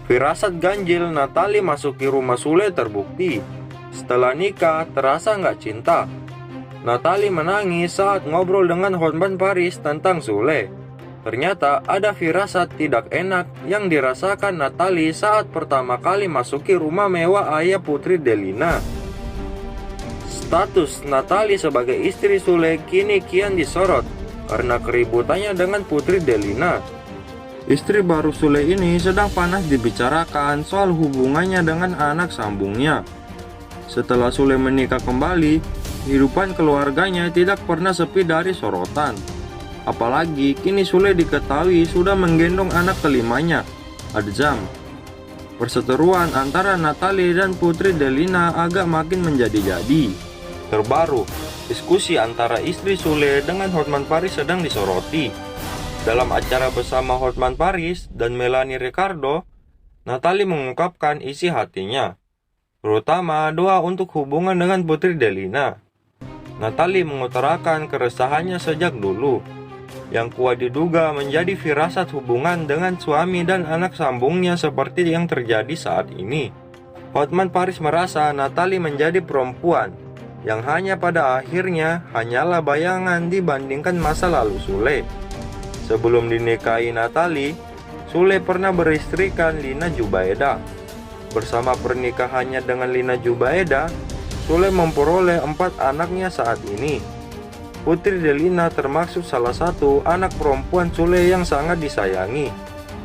Firasat ganjil Natalie masuki rumah Sule terbukti. Setelah nikah, terasa nggak cinta. Natalie menangis saat ngobrol dengan Hotman Paris tentang Sule. Ternyata ada firasat tidak enak yang dirasakan Natalie saat pertama kali masuki rumah mewah ayah Putri Delina. Status Natalie sebagai istri Sule kini kian disorot karena keributannya dengan Putri Delina. Istri baru Sule ini sedang panas dibicarakan soal hubungannya dengan anak sambungnya. Setelah Sule menikah kembali, kehidupan keluarganya tidak pernah sepi dari sorotan. Apalagi kini Sule diketahui sudah menggendong anak kelimanya, Adzam. Perseteruan antara Natalie dan Putri Delina agak makin menjadi-jadi. Terbaru, diskusi antara istri Sule dengan Hotman Paris sedang disoroti. Dalam acara bersama Hotman Paris dan Melanie Ricardo, Natalie mengungkapkan isi hatinya, terutama doa untuk hubungan dengan Putri Delina. Natalie mengutarakan keresahannya sejak dulu, yang kuat diduga menjadi firasat hubungan dengan suami dan anak sambungnya seperti yang terjadi saat ini. Hotman Paris merasa Natalie menjadi perempuan yang hanya pada akhirnya hanyalah bayangan dibandingkan masa lalu Sule. Sebelum dinikahi Natalie, Sule pernah beristrikan Lina Jubaida. Bersama pernikahannya dengan Lina Jubaida, Sule memperoleh 4 anaknya saat ini. Putri Delina termasuk salah satu anak perempuan Sule yang sangat disayangi.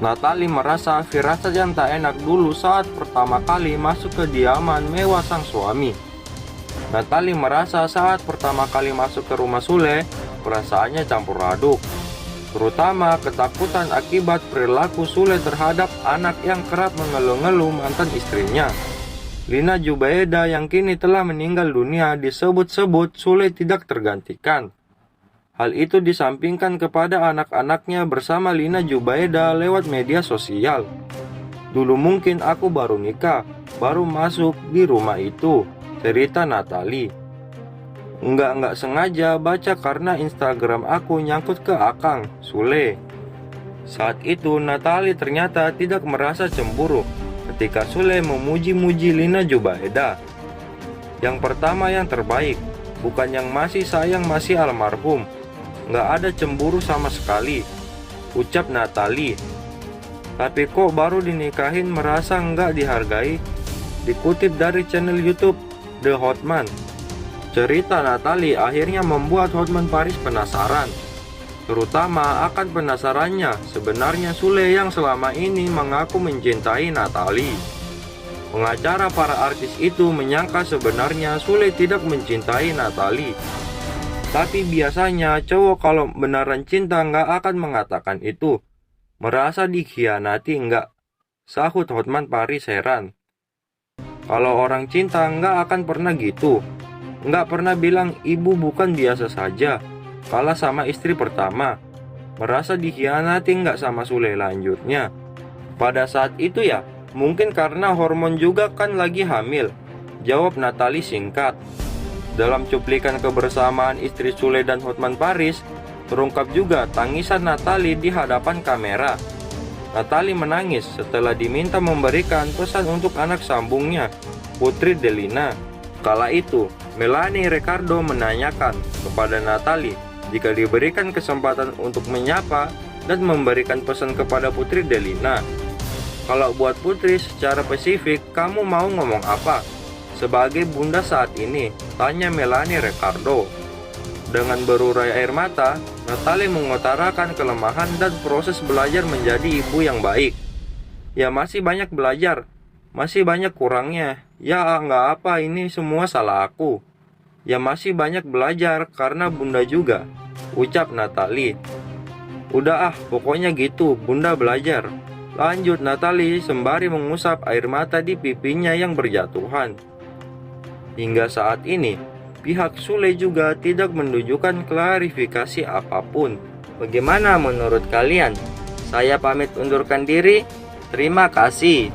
Natalie merasa firasat yang tak enak dulu saat pertama kali masuk ke kediaman mewah sang suami. Natalie merasa saat pertama kali masuk ke rumah Sule, perasaannya campur aduk, terutama ketakutan akibat perilaku Sule terhadap anak yang kerap mengeluh-ngeluh mantan istrinya. Lina Jubaida yang kini telah meninggal dunia disebut-sebut Sule tidak tergantikan. Hal itu disampingkan kepada anak-anaknya bersama Lina Jubaida lewat media sosial. Dulu mungkin aku baru nikah, baru masuk di rumah itu, cerita Natalie. Enggak sengaja baca karena Instagram aku nyangkut ke Akang, Sule. Saat itu Natalie ternyata tidak merasa cemburu ketika Sule memuji-muji Lina Jubaida. Yang pertama yang terbaik, bukan yang masih sayang masih almarhum. Enggak ada cemburu sama sekali, ucap Natalie. Tapi kok baru dinikahin merasa enggak dihargai? Dikutip dari channel YouTube The Hotman. Cerita Natalie akhirnya membuat Hotman Paris penasaran, terutama akan penasarannya sebenarnya Sule yang selama ini mengaku mencintai Natalie. Pengacara para artis itu menyangka sebenarnya Sule tidak mencintai Natalie. Tapi biasanya cowok kalau beneran cinta nggak akan mengatakan itu. Merasa dikhianati nggak? Sahut Hotman Paris heran. Kalau orang cinta nggak akan pernah gitu. Nggak pernah bilang ibu bukan biasa saja, kalah sama istri pertama. Merasa dikhianati nggak sama Sule, lanjutnya. Pada saat itu ya, mungkin karena hormon juga kan lagi hamil, jawab Natalie singkat. Dalam cuplikan kebersamaan istri Sule dan Hotman Paris, terungkap juga tangisan Natalie di hadapan kamera. Natalie menangis setelah diminta memberikan pesan untuk anak sambungnya, Putri Delina. Kala itu, Melanie Ricardo menanyakan kepada Natalie jika diberikan kesempatan untuk menyapa dan memberikan pesan kepada Putri Delina. Kalau buat Putri secara spesifik, kamu mau ngomong apa? Sebagai bunda saat ini, tanya Melanie Ricardo. Dengan berurai air mata, Natalie mengutarakan kelemahan dan proses belajar menjadi ibu yang baik. Ya masih banyak belajar, masih banyak kurangnya. Ya nggak apa, ini semua salah aku. Ya masih banyak belajar karena bunda juga, ucap Natalie. Udah pokoknya gitu, bunda belajar, lanjut Natalie sembari mengusap air mata di pipinya yang berjatuhan. Hingga saat ini, pihak Sule juga tidak menunjukkan klarifikasi apapun. Bagaimana menurut kalian? Saya pamit undurkan diri. Terima kasih.